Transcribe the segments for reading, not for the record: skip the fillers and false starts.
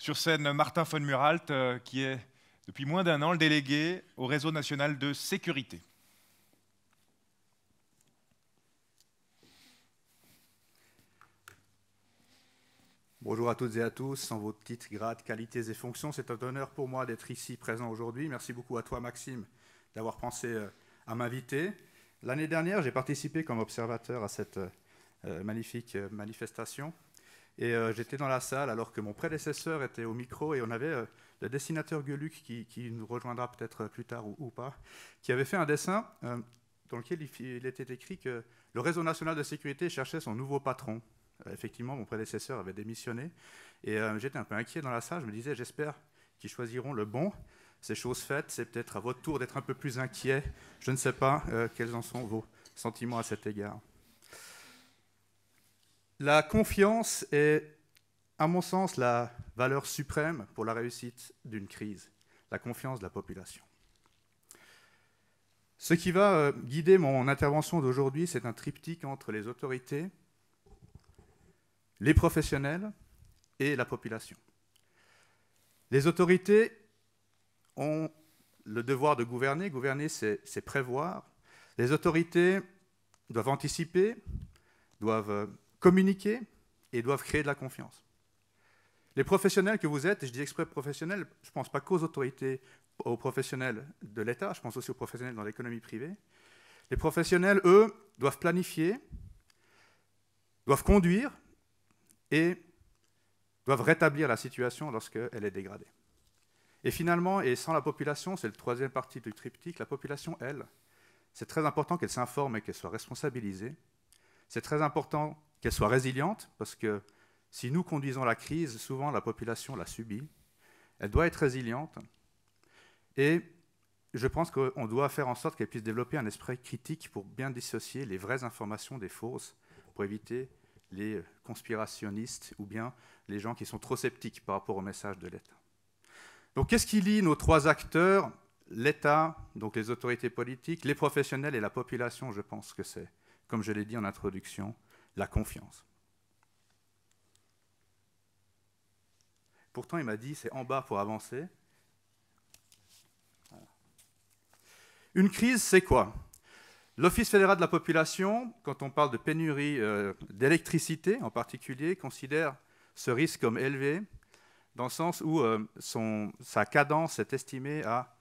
Sur scène, Martin von Muralt, qui est depuis moins d'un an le délégué au Réseau national de sécurité. Bonjour à toutes et à tous, en vos titres, grades, qualités et fonctions. C'est un honneur pour moi d'être ici présent aujourd'hui. Merci beaucoup à toi, Maxime, d'avoir pensé à m'inviter. L'année dernière, j'ai participé comme observateur à cette magnifique manifestation. Et j'étais dans la salle alors que mon prédécesseur était au micro et on avait le dessinateur Gueluc qui nous rejoindra peut-être plus tard ou pas, qui avait fait un dessin dans lequel il était écrit que le Réseau national de sécurité cherchait son nouveau patron. Effectivement, mon prédécesseur avait démissionné et j'étais un peu inquiet dans la salle. Je me disais, j'espère qu'ils choisiront le bon. C'est chose faite, c'est peut-être à votre tour d'être un peu plus inquiet. Je ne sais pas quels en sont vos sentiments à cet égard. La confiance est, à mon sens, la valeur suprême pour la réussite d'une crise. La confiance de la population. Ce qui va guider mon intervention d'aujourd'hui, c'est un triptyque entre les autorités, les professionnels et la population. Les autorités ont le devoir de gouverner. Gouverner, c'est prévoir. Les autorités doivent anticiper, doivent communiquer et doivent créer de la confiance. Les professionnels que vous êtes, et je dis exprès professionnels, je ne pense pas qu'aux autorités, aux professionnels de l'État, je pense aussi aux professionnels dans l'économie privée. Les professionnels, eux, doivent planifier, doivent conduire, et doivent rétablir la situation lorsqu'elle est dégradée. Et finalement, et sans la population, c'est la troisième partie du triptyque, la population, elle, c'est très important qu'elle s'informe et qu'elle soit responsabilisée. C'est très important qu'elle soit résiliente, parce que si nous conduisons la crise, souvent la population la subit. Elle doit être résiliente. Et je pense qu'on doit faire en sorte qu'elle puisse développer un esprit critique pour bien dissocier les vraies informations des fausses, pour éviter les conspirationnistes ou bien les gens qui sont trop sceptiques par rapport au message de l'État. Donc qu'est-ce qui lie nos trois acteurs, l'État, donc les autorités politiques, les professionnels et la population? Je pense que c'est, comme je l'ai dit en introduction, la confiance. Pourtant, il m'a dit, c'est en bas pour avancer. Voilà. Une crise, c'est quoi? L'Office fédéral de la population, quand on parle de pénurie d'électricité en particulier, considère ce risque comme élevé, dans le sens où sa cadence est estimée à...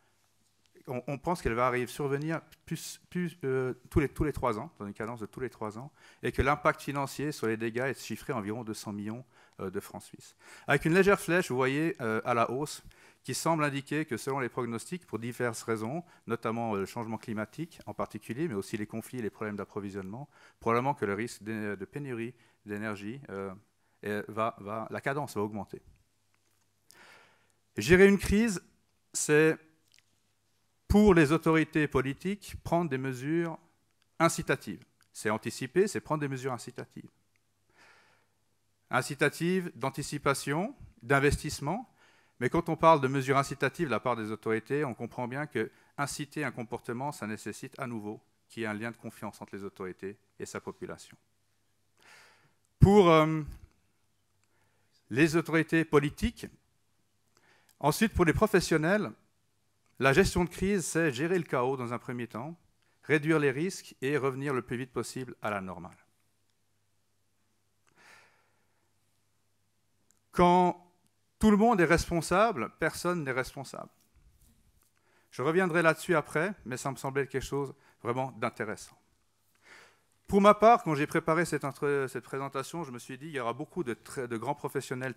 On pense qu'elle va survenir tous les 3 ans, dans une cadence de tous les 3 ans, et que l'impact financier sur les dégâts est chiffré à environ 200 millions de francs suisses. Avec une légère flèche, vous voyez, à la hausse, qui semble indiquer que selon les pronostics, pour diverses raisons, notamment le changement climatique en particulier, mais aussi les conflits et les problèmes d'approvisionnement, probablement que le risque de pénurie d'énergie, la cadence va augmenter. Gérer une crise, c'est, pour les autorités politiques, prendre des mesures incitatives. C'est anticiper, c'est prendre des mesures incitatives. Incitatives d'anticipation, d'investissement. Mais quand on parle de mesures incitatives de la part des autorités, on comprend bien que inciter un comportement, ça nécessite à nouveau qu'il y ait un lien de confiance entre les autorités et sa population. Pour les autorités politiques, ensuite pour les professionnels, la gestion de crise, c'est gérer le chaos dans un premier temps, réduire les risques et revenir le plus vite possible à la normale. Quand tout le monde est responsable, personne n'est responsable. Je reviendrai là-dessus après, mais ça me semblait quelque chose vraiment d'intéressant. Pour ma part, quand j'ai préparé cette présentation, je me suis dit qu'il y aura beaucoup de grands professionnels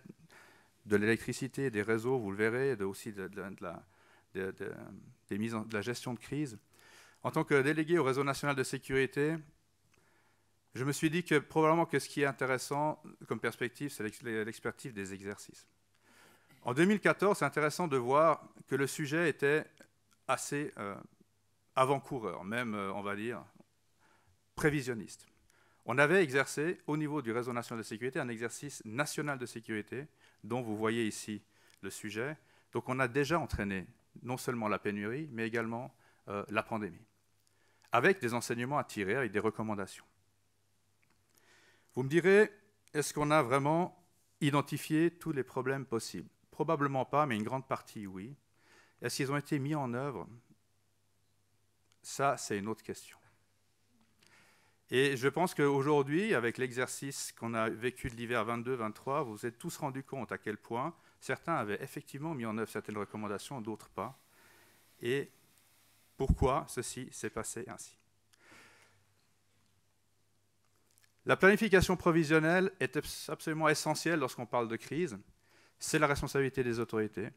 de l'électricité, des réseaux, vous le verrez, aussi de la gestion de crise. En tant que délégué au Réseau national de sécurité, je me suis dit que probablement que ce qui est intéressant comme perspective, c'est l'expertise des exercices. En 2014, c'est intéressant de voir que le sujet était assez avant-coureur, même, on va dire, prévisionniste. On avait exercé, au niveau du Réseau national de sécurité, un exercice national de sécurité, dont vous voyez ici le sujet. Donc on a déjà entraîné non seulement la pénurie, mais également la pandémie, avec des enseignements à tirer, avec des recommandations. Vous me direz, est-ce qu'on a vraiment identifié tous les problèmes possibles? Probablement pas, mais une grande partie, oui. Est-ce qu'ils ont été mis en œuvre? Ça, c'est une autre question. Et je pense qu'aujourd'hui, avec l'exercice qu'on a vécu de l'hiver 22-23, vous vous êtes tous rendus compte à quel point certains avaient effectivement mis en œuvre certaines recommandations, d'autres pas. Et pourquoi ceci s'est passé ainsi. La planification provisionnelle est absolument essentielle lorsqu'on parle de crise. C'est la responsabilité des autorités,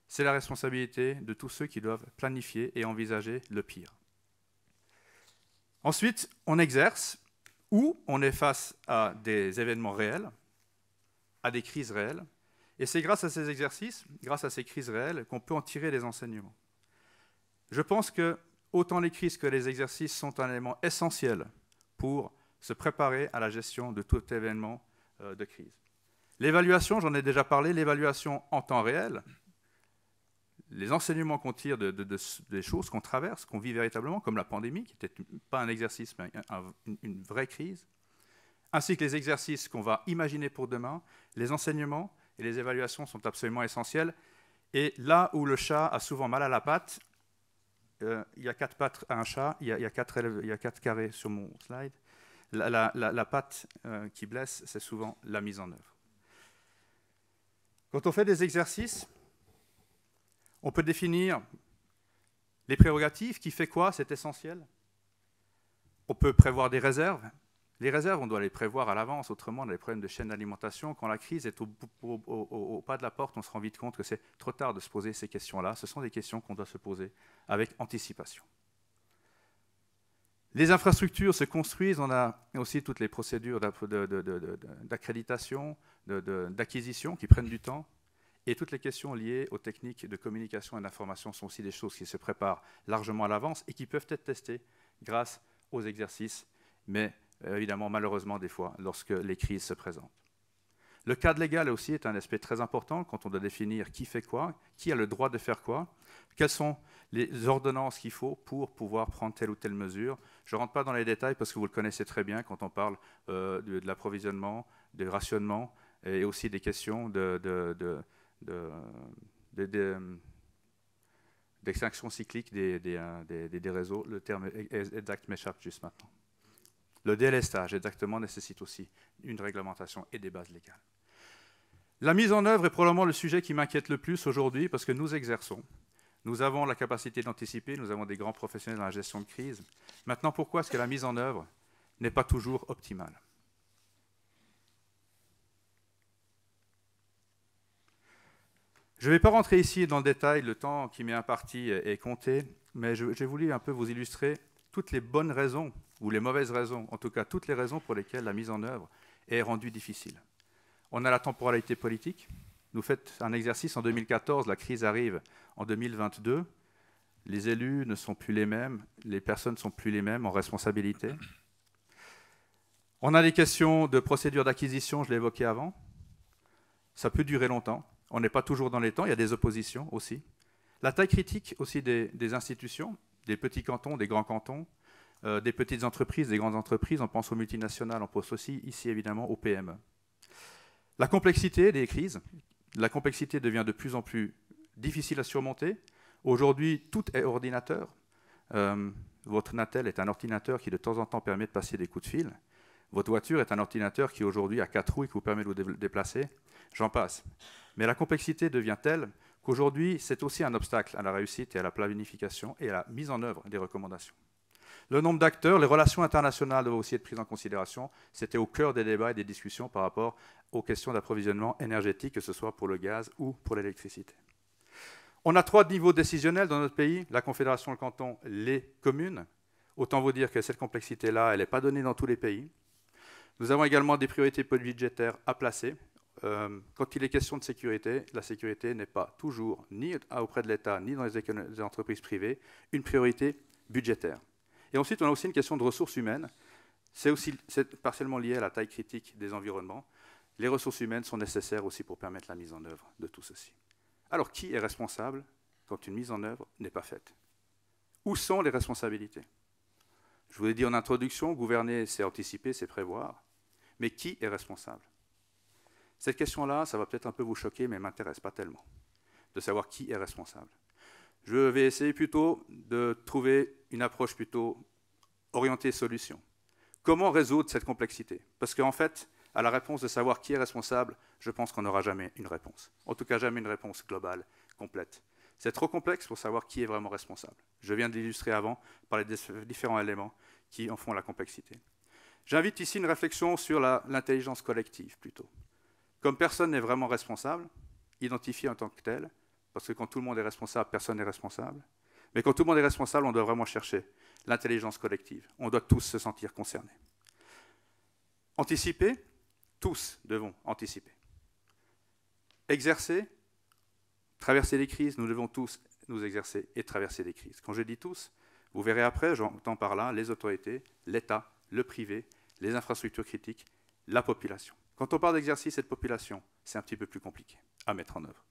c'est la responsabilité de tous ceux qui doivent planifier et envisager le pire. Ensuite, on exerce ou on est face à des événements réels, à des crises réelles, et c'est grâce à ces exercices, grâce à ces crises réelles, qu'on peut en tirer des enseignements. Je pense que autant les crises que les exercices sont un élément essentiel pour se préparer à la gestion de tout événement de crise. L'évaluation, j'en ai déjà parlé, l'évaluation en temps réel, les enseignements qu'on tire des choses qu'on traverse, qu'on vit véritablement, comme la pandémie, qui n'était pas un exercice, mais une vraie crise, ainsi que les exercices qu'on va imaginer pour demain, les enseignements et les évaluations sont absolument essentiels. Et là où le chat a souvent mal à la patte, il y a 4 pattes à un chat, il y a 4 carrés sur mon slide, la patte qui blesse, c'est souvent la mise en œuvre. Quand on fait des exercices, on peut définir les prérogatives, qui fait quoi, c'est essentiel. On peut prévoir des réserves. Les réserves, on doit les prévoir à l'avance, autrement on a des problèmes de chaîne d'alimentation. Quand la crise est au pas de la porte, on se rend vite compte que c'est trop tard de se poser ces questions-là. Ce sont des questions qu'on doit se poser avec anticipation. Les infrastructures se construisent, on a aussi toutes les procédures d'accréditation, d'acquisition qui prennent du temps. Et toutes les questions liées aux techniques de communication et d'information sont aussi des choses qui se préparent largement à l'avance et qui peuvent être testées grâce aux exercices, mais évidemment, malheureusement, des fois, lorsque les crises se présentent. Le cadre légal aussi est un aspect très important quand on doit définir qui fait quoi, qui a le droit de faire quoi, quelles sont les ordonnances qu'il faut pour pouvoir prendre telle ou telle mesure. Je ne rentre pas dans les détails parce que vous le connaissez très bien quand on parle de l'approvisionnement, du rationnement et aussi des questions d'extinction cyclique des réseaux. Le terme exact m'échappe juste maintenant. Le délestage, exactement, nécessite aussi une réglementation et des bases légales. La mise en œuvre est probablement le sujet qui m'inquiète le plus aujourd'hui parce que nous exerçons. Nous avons la capacité d'anticiper, nous avons des grands professionnels dans la gestion de crise. Maintenant, pourquoi est-ce que la mise en œuvre n'est pas toujours optimale ? Je ne vais pas rentrer ici dans le détail, le temps qui m'est imparti est compté, mais j'ai voulu un peu vous illustrer toutes les bonnes raisons, ou les mauvaises raisons, en tout cas toutes les raisons pour lesquelles la mise en œuvre est rendue difficile. On a la temporalité politique. Nous faites un exercice en 2014, la crise arrive en 2022. Les élus ne sont plus les mêmes, les personnes ne sont plus les mêmes en responsabilité. On a des questions de procédure d'acquisition, je l'ai évoqué avant. Ça peut durer longtemps. On n'est pas toujours dans les temps, il y a des oppositions aussi. La taille critique aussi des institutions, des petits cantons, des grands cantons, des petites entreprises, des grandes entreprises, on pense aux multinationales, on pense aussi ici évidemment aux PME. La complexité des crises, la complexité devient de plus en plus difficile à surmonter. Aujourd'hui, tout est ordinateur. Votre Natel est un ordinateur qui de temps en temps permet de passer des coups de fil. Votre voiture est un ordinateur qui aujourd'hui a 4 roues et qui vous permet de vous déplacer. J'en passe. Mais la complexité devient telle qu'aujourd'hui, c'est aussi un obstacle à la réussite et à la planification et à la mise en œuvre des recommandations. Le nombre d'acteurs, les relations internationales doivent aussi être prises en considération. C'était au cœur des débats et des discussions par rapport aux questions d'approvisionnement énergétique, que ce soit pour le gaz ou pour l'électricité. On a 3 niveaux décisionnels dans notre pays, la Confédération, le canton, les communes. Autant vous dire que cette complexité-là, elle n'est pas donnée dans tous les pays. Nous avons également des priorités budgétaires à placer. Quand il est question de sécurité, la sécurité n'est pas toujours, ni auprès de l'État, ni dans les entreprises privées, une priorité budgétaire. Et ensuite, on a aussi une question de ressources humaines. C'est partiellement lié à la taille critique des environnements. Les ressources humaines sont nécessaires aussi pour permettre la mise en œuvre de tout ceci. Alors, qui est responsable quand une mise en œuvre n'est pas faite? Où sont les responsabilités? Je vous l'ai dit en introduction, gouverner, c'est anticiper, c'est prévoir. Mais qui est responsable? Cette question-là, ça va peut-être un peu vous choquer, mais elle ne m'intéresse pas tellement, de savoir qui est responsable. Je vais essayer plutôt de trouver une approche plutôt orientée solution. Comment résoudre cette complexité? Parce qu'en fait, à la réponse de savoir qui est responsable, je pense qu'on n'aura jamais une réponse. En tout cas, jamais une réponse globale, complète. C'est trop complexe pour savoir qui est vraiment responsable. Je viens de l'illustrer avant par les différents éléments qui en font la complexité. J'invite ici une réflexion sur l'intelligence collective, plutôt. Comme personne n'est vraiment responsable, identifié en tant que tel, parce que quand tout le monde est responsable, personne n'est responsable. Mais quand tout le monde est responsable, on doit vraiment chercher l'intelligence collective. On doit tous se sentir concernés. Anticiper, tous devons anticiper. Exercer, traverser les crises, nous devons tous nous exercer et traverser les crises. Quand je dis tous, vous verrez après, j'entends par là les autorités, l'État, le privé, les infrastructures critiques, la population. Quand on parle d'exercice, cette population, c'est un petit peu plus compliqué à mettre en œuvre.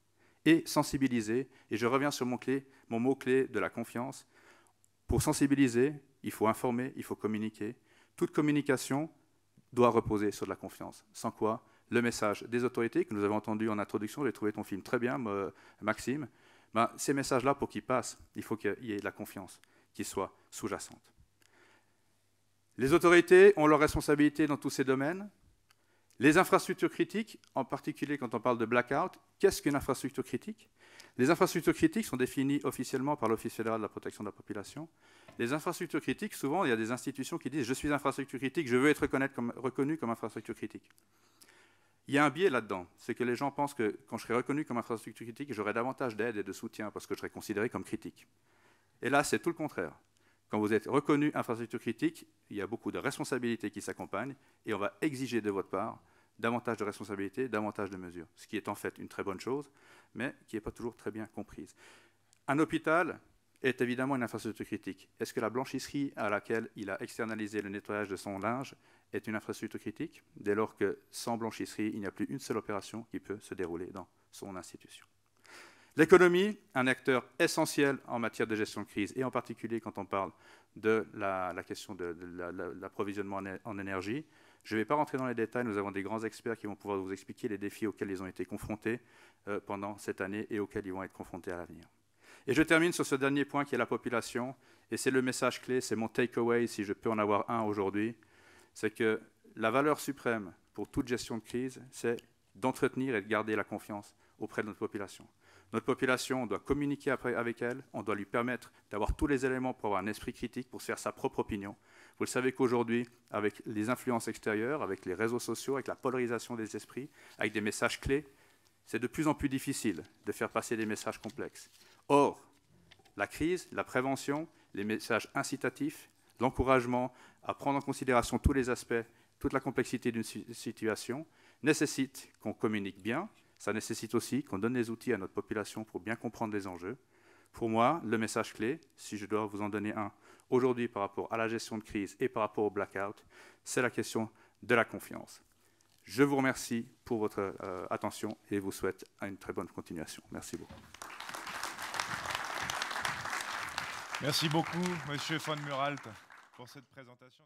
Et sensibiliser, et je reviens sur mon mot-clé de la confiance. Pour sensibiliser, il faut informer, il faut communiquer. Toute communication doit reposer sur de la confiance, sans quoi le message des autorités, que nous avons entendu en introduction, j'ai trouvé ton film très bien, Maxime, ces messages-là, pour qu'ils passent, il faut qu'il y ait de la confiance qui soit sous-jacente. Les autorités ont leurs responsabilités dans tous ces domaines. Les infrastructures critiques, en particulier quand on parle de blackout, qu'est-ce qu'une infrastructure critique? Les infrastructures critiques sont définies officiellement par l'Office fédéral de la protection de la population. Les infrastructures critiques, souvent, il y a des institutions qui disent « je suis infrastructure critique, je veux être reconnu comme infrastructure critique ». Il y a un biais là-dedans, c'est que les gens pensent que quand je serai reconnu comme infrastructure critique, j'aurai davantage d'aide et de soutien parce que je serai considéré comme critique. Et là, c'est tout le contraire. Quand vous êtes reconnu infrastructure critique, il y a beaucoup de responsabilités qui s'accompagnent et on va exiger de votre part davantage de responsabilités, davantage de mesures, ce qui est en fait une très bonne chose, mais qui n'est pas toujours très bien comprise. Un hôpital est évidemment une infrastructure critique. Est-ce que la blanchisserie à laquelle il a externalisé le nettoyage de son linge est une infrastructure critique, dès lors que sans blanchisserie, il n'y a plus une seule opération qui peut se dérouler dans son institution? L'économie, un acteur essentiel en matière de gestion de crise, et en particulier quand on parle de la question de l'approvisionnement en énergie. Je ne vais pas rentrer dans les détails, nous avons des grands experts qui vont pouvoir vous expliquer les défis auxquels ils ont été confrontés pendant cette année et auxquels ils vont être confrontés à l'avenir. Et je termine sur ce dernier point qui est la population, et c'est le message clé, c'est mon take-away, si je peux en avoir un aujourd'hui, c'est que la valeur suprême pour toute gestion de crise, c'est d'entretenir et de garder la confiance auprès de notre population. Notre population, on doit communiquer avec elle, on doit lui permettre d'avoir tous les éléments pour avoir un esprit critique, pour se faire sa propre opinion. Vous le savez qu'aujourd'hui, avec les influences extérieures, avec les réseaux sociaux, avec la polarisation des esprits, avec des messages clés, c'est de plus en plus difficile de faire passer des messages complexes. Or, la crise, la prévention, les messages incitatifs, l'encouragement à prendre en considération tous les aspects, toute la complexité d'une situation, nécessitent qu'on communique bien. Ça nécessite aussi qu'on donne les outils à notre population pour bien comprendre les enjeux. Pour moi, le message clé, si je dois vous en donner un aujourd'hui par rapport à la gestion de crise et par rapport au blackout, c'est la question de la confiance. Je vous remercie pour votre attention et vous souhaite une très bonne continuation. Merci beaucoup. Merci beaucoup, Monsieur von Muralt, pour cette présentation.